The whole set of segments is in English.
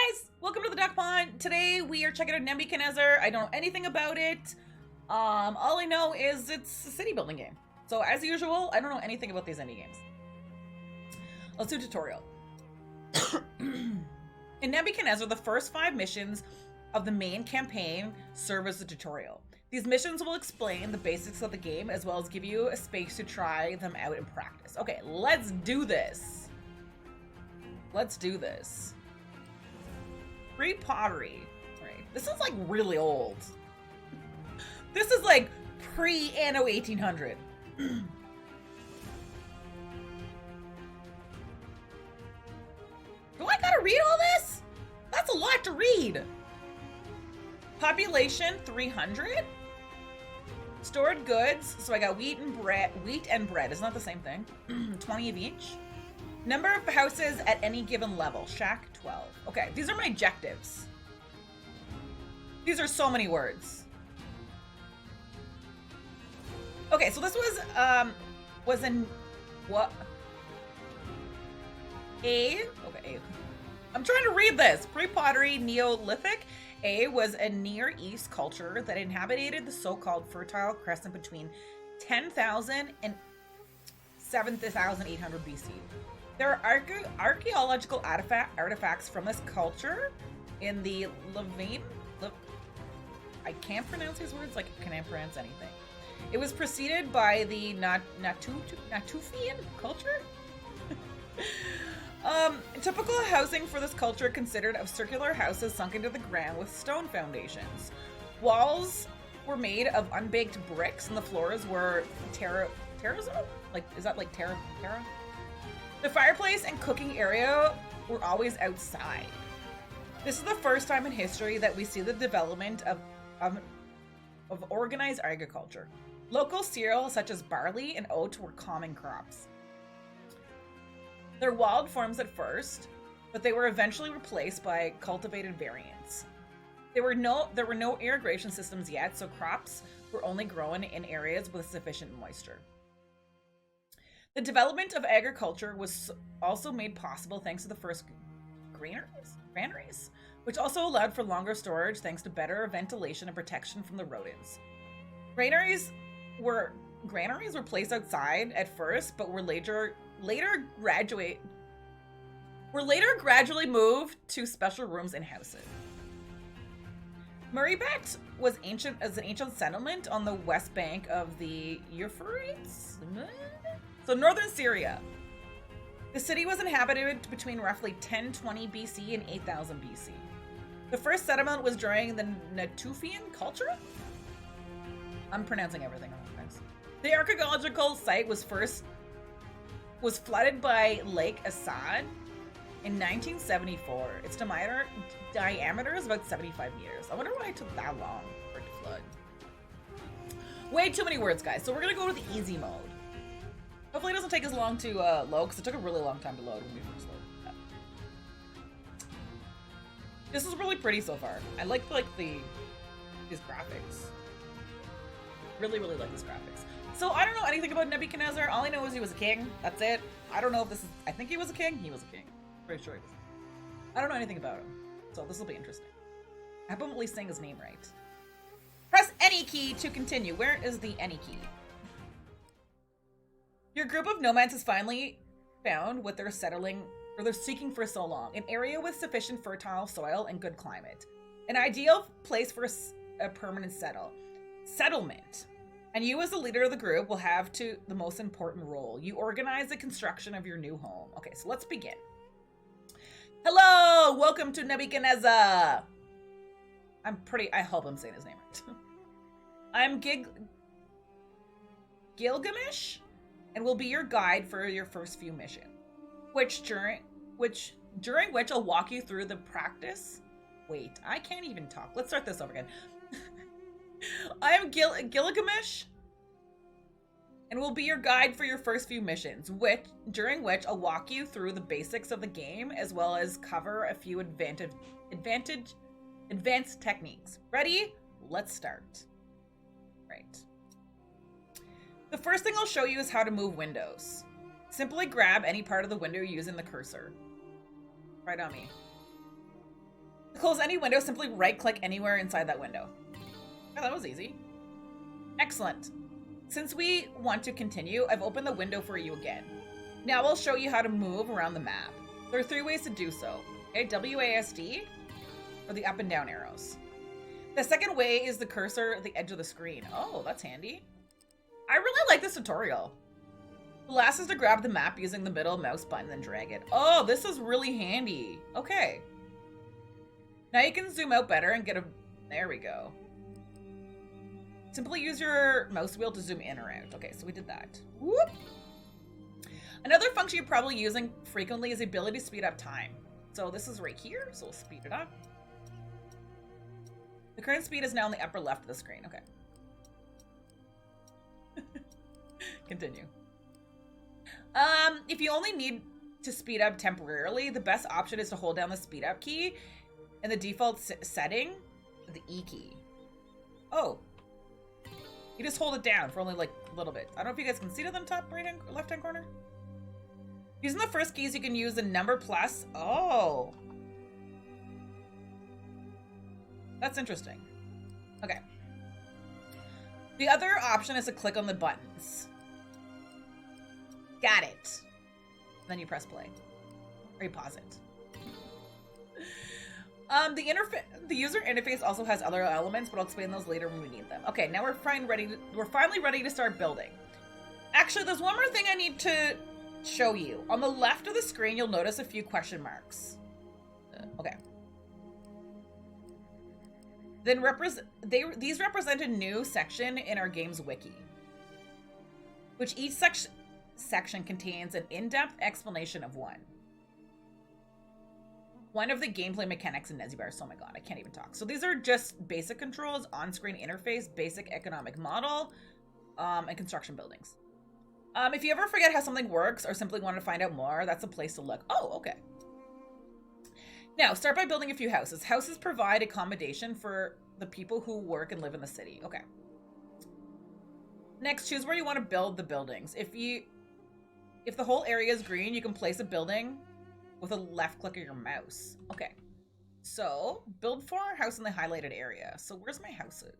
guys, welcome to the Duck Pond. Today we are checking out Nebuchadnezzar. I don't know anything about it. All I know is it's a city building game. So as usual, I don't know anything about these indie games. Let's do a tutorial. In Nebuchadnezzar, the first 5 missions of the main campaign serve as a tutorial. These missions will explain the basics of the game as well as give you a space to try them out in practice. Okay, let's do this. Let's do this. Free pottery. Right. This is like really old. This is like pre-Anno 1800. Do I gotta read all this? That's a lot to read. Population 300. Stored goods. So I got wheat and bread. Wheat and bread. Isn't that the same thing? 20 of each. Number of houses at any given level. Shack 12. Okay, these are my objectives. These are so many words. Okay, so this was in what? Okay. I'm trying to read this. Pre-pottery Neolithic. A was a Near East culture that inhabited the so-called Fertile Crescent between 10,000 and 7,800 BC. There are archaeological artifacts from this culture in the Levine. I can't pronounce these words like I can't pronounce anything. It was preceded by the Natufian culture. Typical housing for this culture consisted of circular houses sunk into the ground with stone foundations. Walls were made of unbaked bricks, and the floors were terrazzo? Like, is that like terra? The fireplace and cooking area were always outside. This is the first time in history that we see the development of organized agriculture. Local cereals such as barley and oat were common crops. They're wild forms at first, but they were eventually replaced by cultivated variants. There were no irrigation systems yet, so crops were only grown in areas with sufficient moisture. The development of agriculture was also made possible thanks to the first granaries, which also allowed for longer storage thanks to better ventilation and protection from the rodents. Granaries were placed outside at first, but were later gradually moved to special rooms in houses. Murrybet was an ancient settlement on the west bank of the Euphrates, so northern Syria. The city was inhabited between roughly 1020 BC and 8000 BC. The first settlement was during the Natufian culture. I'm pronouncing everything wrong, guys. The archaeological site was flooded by Lake Assad in 1974. Its diameter is about 75 meters. I wonder why it took that long for it to flood. Way too many words, guys. So we're gonna go to the easy mode. Hopefully it doesn't take as long to load, because it took a really long time to load when we first loaded that. This is really pretty so far. I like these graphics. Really, really like these graphics. So I don't know anything about Nebuchadnezzar. All I know is he was a king. That's it. I don't know if this is... I think he was a king. He was a king. Pretty sure he was. I don't know anything about him. So this will be interesting. I hope I'm at least saying his name right. Press any key to continue. Where is the any key? Your group of nomads has finally found what they're seeking for so long. An area with sufficient fertile soil and good climate. An ideal place for a permanent settlement. And you as the leader of the group will have the most important role. You organize the construction of your new home. Okay, so let's begin. Hello! Welcome to Nebuchadnezzar! I hope I'm saying his name right. I'm Gilgamesh, and will be your guide for your first few missions, during which I'll walk you through the practice. Wait, I can't even talk. Let's start this over again. I am Gilgamesh, and will be your guide for your first few missions, during which I'll walk you through the basics of the game, as well as cover a few advanced techniques. Ready? Let's start. Right. The first thing I'll show you is how to move windows. Simply grab any part of the window using the cursor. Right on me. close any window, simply right-click anywhere inside that window. Oh, that was easy. Excellent. Since we want to continue, I've opened the window for you again. Now I'll show you how to move around the map. There are 3 ways to do so. Okay, WASD, or the up and down arrows. The second way is the cursor at the edge of the screen. Oh, that's handy. I really like this tutorial. The last is to grab the map using the middle mouse button and drag it. Oh, this is really handy. Okay. Now you can zoom out better and get a... There we go. Simply use your mouse wheel to zoom in or out. Okay, so we did that. Whoop. Another function you're probably using frequently is the ability to speed up time. So this is right here, so we'll speed it up. The current speed is now in the upper left of the screen. Okay. Continue. If you only need to speed up temporarily, the best option is to hold down the speed up key and the default setting, the E key. Oh. You just hold it down for only like a little bit. I don't know if you guys can see to the top right hand, left hand corner. Using the first keys, you can use the number plus. Oh. That's interesting. Okay. The other option is to click on the buttons. Got it. Then you press play. Or you pause it. The user interface also has other elements, but I'll explain those later when we need them. Okay, now we're finally ready to start building. Actually, there's one more thing I need to show you. On the left of the screen, you'll notice a few question marks. Okay. Then these represent a new section in our game's wiki, which each section contains an in-depth explanation of one of the gameplay mechanics in Nebuchadnezzar. Oh my god, I can't even talk. So these are just basic controls, on-screen interface, basic economic model, and construction buildings. If you ever forget how something works or simply want to find out more, that's a place to look. Oh, okay. Now, start by building a few houses. Houses provide accommodation for the people who work and live in the city. Okay. Next, choose where you want to build the buildings. If the whole area is green, you can place a building with a left click of your mouse. Okay. So, build for a house in the highlighted area. So, where's my houses?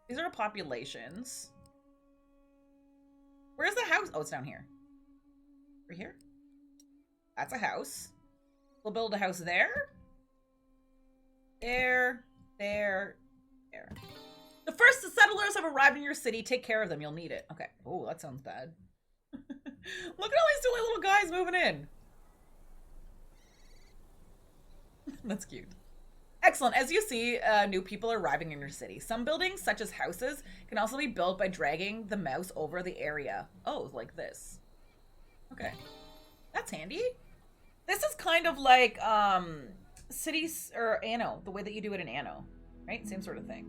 These are populations. Where's the house? Oh, it's down here. Right here? That's a house. We'll build a house there. There. The first settlers have arrived in your city. Take care of them. You'll need it. Okay. Oh, that sounds bad. Look at all these silly little guys moving in. That's cute. Excellent. As you see, new people are arriving in your city. Some buildings, such as houses, can also be built by dragging the mouse over the area. Oh, like this. Okay. That's handy. This is kind of like cities or Anno, the way that you do it in Anno, right? Same sort of thing.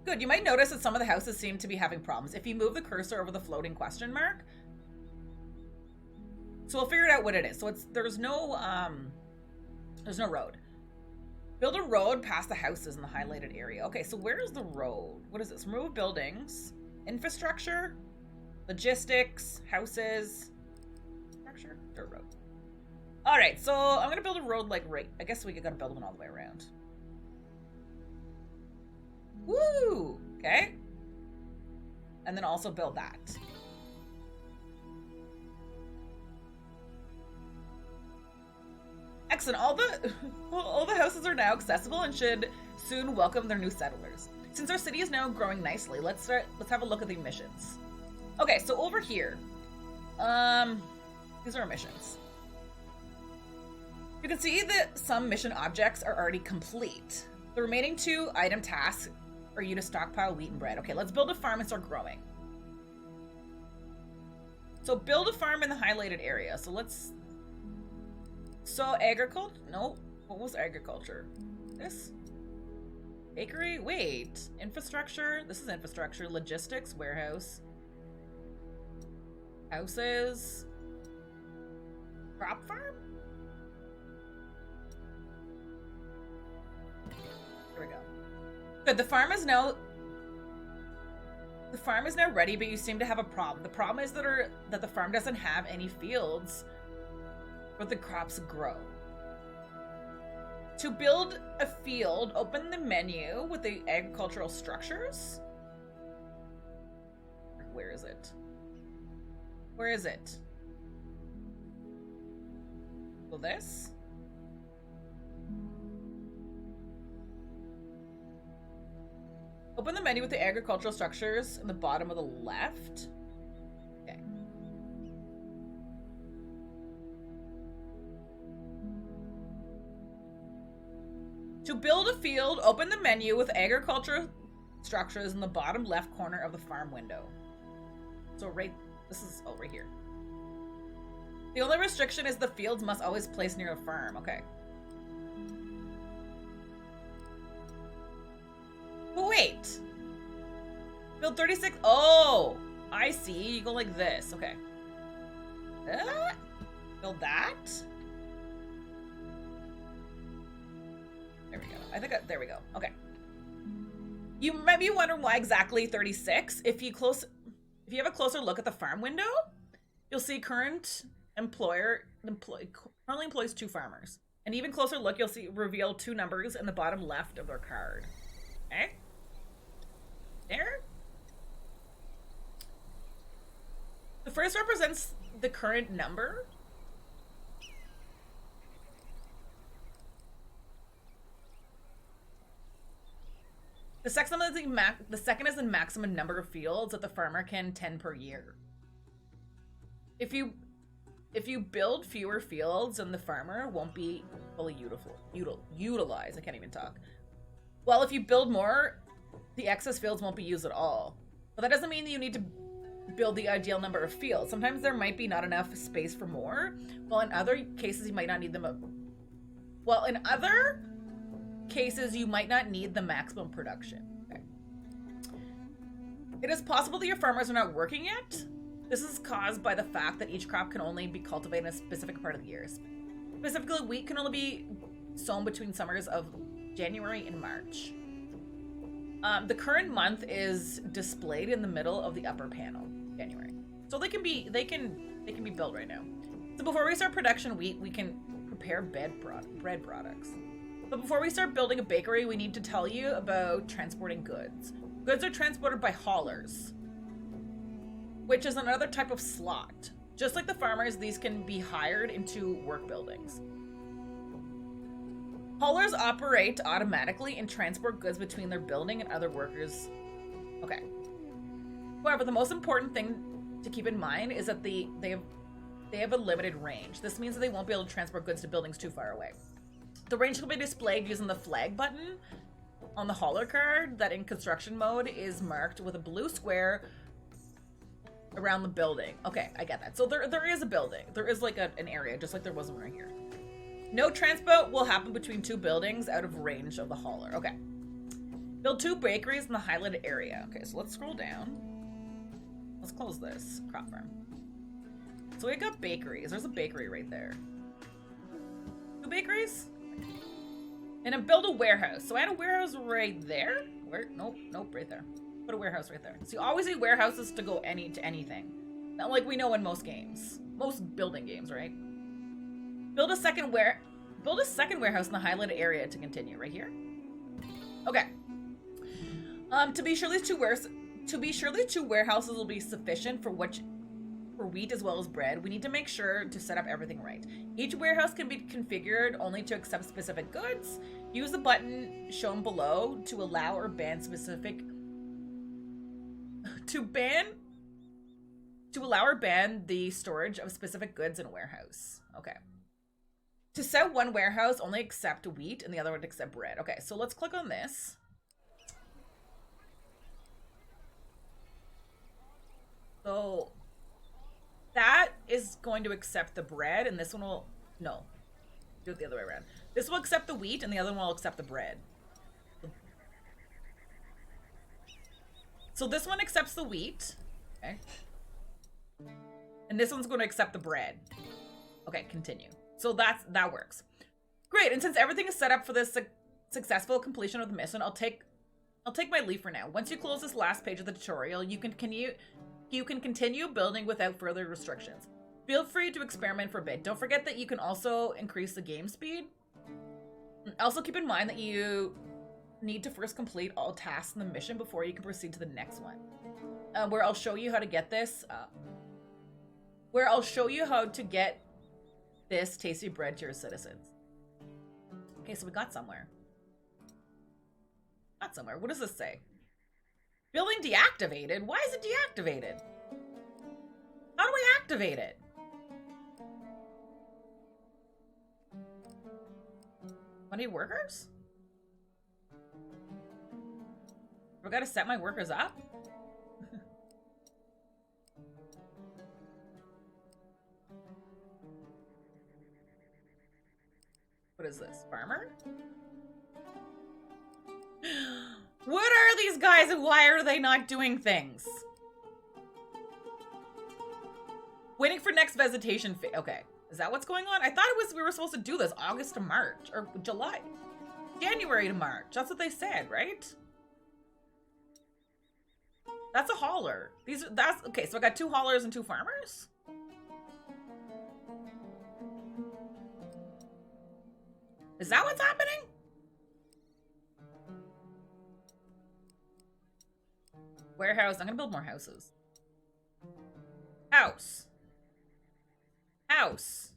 Good. You might notice that some of the houses seem to be having problems. If you move the cursor over the floating question mark, so we'll figure out what it is. So there's no road. Build a road past the houses in the highlighted area. Okay, so where's the road? What is this? Remove buildings, infrastructure, logistics, houses, structure, dirt road. All right, so I'm gonna build a road like right. I guess we gotta build one all the way around. Woo! Okay. And then also build that. Excellent. All the houses are now accessible and should soon welcome their new settlers. Since our city is now growing nicely, let's have a look at the missions. Okay, so over here, these are our missions. You can see that some mission objects are already complete. The remaining 2 item tasks are you to stockpile wheat and bread. Okay, let's build a farm and start growing. So build a farm in the highlighted area. So agriculture? No. What was agriculture? This? Bakery? Wait. Infrastructure? This is infrastructure. Logistics. Warehouse. Houses. Crop farm? Here we go. Good. The farm is now ready, but you seem to have a problem. The problem is that the farm doesn't have any fields where the crops grow. To build a field, open the menu with the agricultural structures. Where is it? Where is it? So this? Open the menu with the agricultural structures in the bottom of the left. Okay. To build a field, open the menu with agricultural structures in the bottom left corner of the farm window. So right here. The only restriction is the fields must always place near a farm. Okay. But wait. Build 36. Oh, I see. You go like this. Okay. Build that. There we go. There we go. Okay. You might be wondering why exactly 36. If you have a closer look at the farm window, you'll see current employer currently employs 2 farmers. An even closer look, you'll see reveal 2 numbers in the bottom left of their card. Okay? There. The first represents the current number. The second is the maximum number of fields that the farmer can tend per year. If you build fewer fields, then the farmer won't be fully utilized. I can't even talk. Well, if you build more, the excess fields won't be used at all. But that doesn't mean that you need to build the ideal number of fields. Sometimes there might be not enough space for more, while in other cases you might not need them. In other cases you might not need the maximum production. Okay. It is possible that your farmers are not working yet. This is caused by the fact that each crop can only be cultivated in a specific part of the year. Specifically, wheat can only be sown between summers of January and March. The current month is displayed in the middle of the upper panel, January. So they can be built right now. So before we start production wheat, we can prepare bread products. But before we start building a bakery, we need to tell you about transporting goods. Goods are transported by haulers, which is another type of slot. Just like the farmers, these can be hired into work buildings. Haulers operate automatically and transport goods between their building and other workers. Okay. However, the most important thing to keep in mind is that they have a limited range. This means that they won't be able to transport goods to buildings too far away. The range can be displayed using the flag button on the hauler card that in construction mode is marked with a blue square around the building. Okay, I get that. So there is a building. There is like an area, just like there was one right here. No transport will happen between 2 buildings out of range of the hauler. Okay. Build 2 bakeries in the highlighted area. Okay, so let's scroll down. Let's close this crop farm. So we got bakeries. There's a bakery right there. 2 bakeries? And then build a warehouse. So I had a warehouse right there. Nope, right there. Put a warehouse right there. So you always need warehouses to go to anything. Not like we know in most games. Most building games, right? Build a second warehouse in the highlighted area to continue. Right here. Okay. To be sure these 2 warehouses will be sufficient for wheat as well as bread, we need to make sure to set up everything right. Each warehouse can be configured only to accept specific goods. Use the button shown below to allow or ban specific to allow or ban the storage of specific goods in a warehouse. Okay. To set one warehouse, only accept wheat and the other one accept bread. Okay, so let's click on this. So that is going to accept the bread, and this one will, no, do it the other way around. This will accept the wheat, and the other one will accept the bread. So this one accepts the wheat, okay? And this one's going to accept the bread. Okay, continue. So that works. Great, and since everything is set up for this successful completion of the mission, I'll take my leave for now. Once you close this last page of the tutorial, you can continue building without further restrictions. Feel free to experiment for a bit. Don't forget that you can also increase the game speed. Also keep in mind that you need to first complete all tasks in the mission before you can proceed to the next one. Where I'll show you how to get this. Where I'll show you how to get this tasty bread to your citizens. Okay, so we got somewhere. Got somewhere. What does this say? Building deactivated? Why is it deactivated? How do we activate it? I need workers? I gotta set my workers up? What is this? Farmer? What are these guys and why are they not doing things? Waiting for next vegetation phase. Okay. Is that what's going on? I thought it was we were supposed to do this August to March or July. January to March. That's what they said, right? That's a hauler. That's okay, so I got 2 haulers and 2 farmers? Is that what's happening? Warehouse. I'm gonna build more houses. House. House.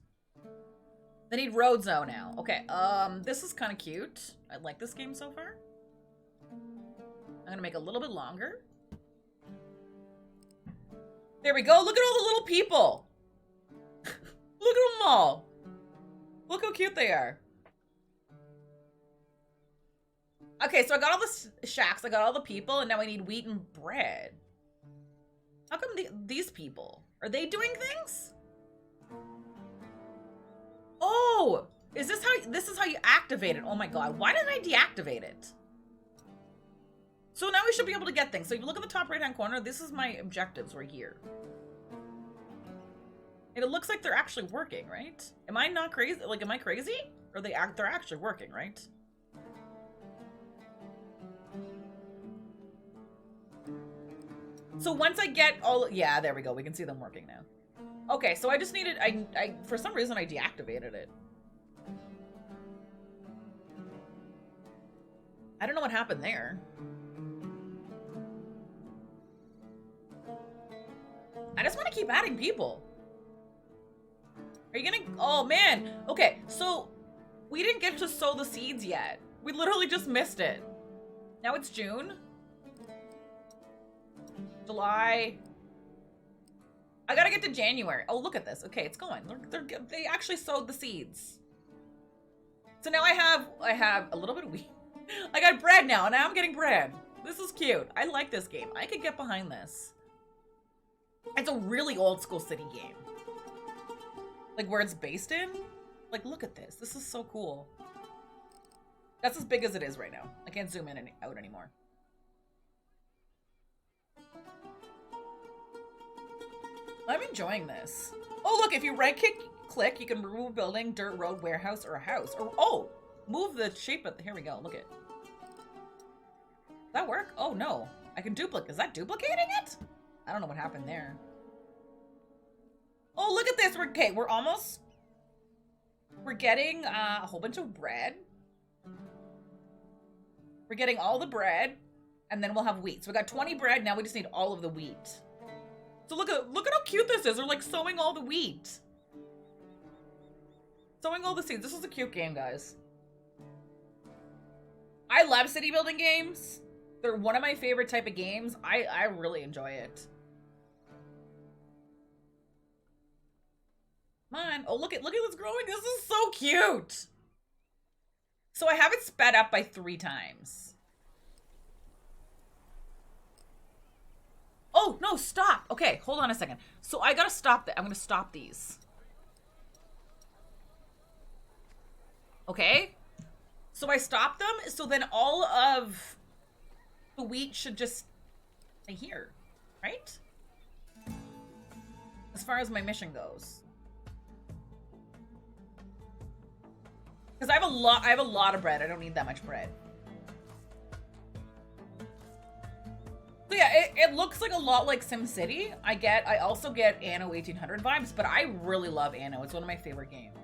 They need road zone now. Okay, this is kind of cute. I like this game so far. I'm gonna make it a little bit longer. There we go. Look at all the little people. Look at them all. Look how cute they are. Okay, so I got all the shacks, I got all the people, and now I need wheat and bread. How come these people? Are they doing things? Oh! This is how you activate it. Oh my god, why didn't I deactivate it? So now we should be able to get things. So if you look at the top right-hand corner, this is my objectives right here. And it looks like they're actually working, right? Am I not crazy? Like, am I crazy? Or they're actually working, right? So once I get all, yeah, there we go. We can see them working now. Okay, so I just needed, I for some reason I deactivated it. I don't know what happened there. I just want to keep adding people. Are you gonna, oh man. Okay, so we didn't get to sow the seeds yet. We literally just missed it. Now it's June. July. I gotta get to January. Oh, look at this. Okay, it's going. They actually sowed the seeds. So now I have a little bit of wheat. I got bread now, and now I'm getting bread. This is cute. I like this game. I could get behind this. It's a really old school city game. Like where it's based in. Like, look at this. This is so cool. That's as big as it is right now. I can't zoom in and out anymore. I'm enjoying this. Oh, look, if you right-click, you can remove a building, dirt road, warehouse, or a house. Or, oh, move the shape of, here we go, look it. Does that work? Oh, no. I can duplicate, is that duplicating it? I don't know what happened there. Oh, look at this, we're getting a whole bunch of bread. We're getting all the bread, and then we'll have wheat. So we got 20 bread, now we just need all of the wheat. So look at how cute this is. They're like sowing all the wheat. Sowing all the seeds. This is a cute game, guys. I love city building games. They're one of my favorite type of games. I really enjoy it. Come on. Oh, look at what's growing. This is so cute. So I have it sped up by 3 times. Oh, no, stop. Okay, hold on a second. So I gotta stop that. I'm gonna stop these. Okay. So I stopped them. So then all of the wheat should just stay here, right? As far as my mission goes. Because I have a lot of bread. I don't need that much bread. So yeah, it looks like a lot like SimCity. I also get Anno 1800 vibes, but I really love Anno. It's one of my favorite games.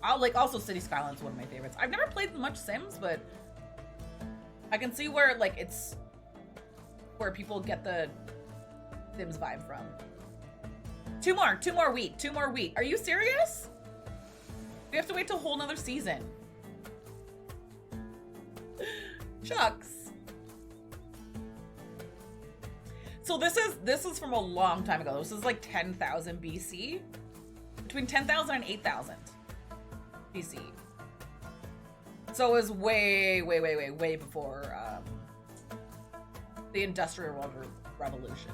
I'll like also City Skylines one of my favorites. I've never played much Sims, but I can see where like it's where people get the Sims vibe from. Two more wheat. Are you serious? We have to wait till a whole nother season. Shucks. So this is from a long time ago. This is like 10,000 BC. Between 10,000 and 8,000 BC. So it was way before the Industrial Revolution.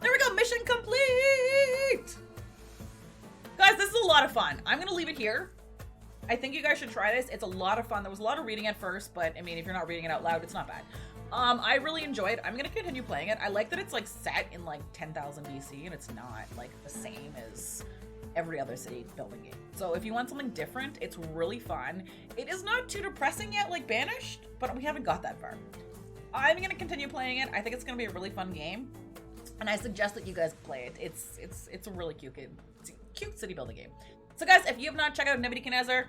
There we go, mission complete! Guys, this is a lot of fun. I'm gonna leave it here. I think you guys should try this. It's a lot of fun. There was a lot of reading at first, but I mean, if you're not reading it out loud, it's not bad. I really enjoyed it. I'm gonna continue playing it. I like that it's like set in like 10,000 BC and it's not like the same as every other city building game. So if you want something different, it's really fun. It is not too depressing yet like Banished, but we haven't got that far. I'm gonna continue playing it. I think it's gonna be a really fun game. And I suggest that you guys play it. It's a really cute city building game. So guys, if you have not checked out Nebuchadnezzar,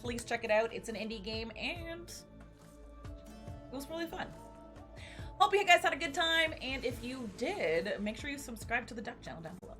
please check it out. It's an indie game and it was really fun. Hope you guys had a good time, and if you did, make sure you subscribe to the Duck channel down below.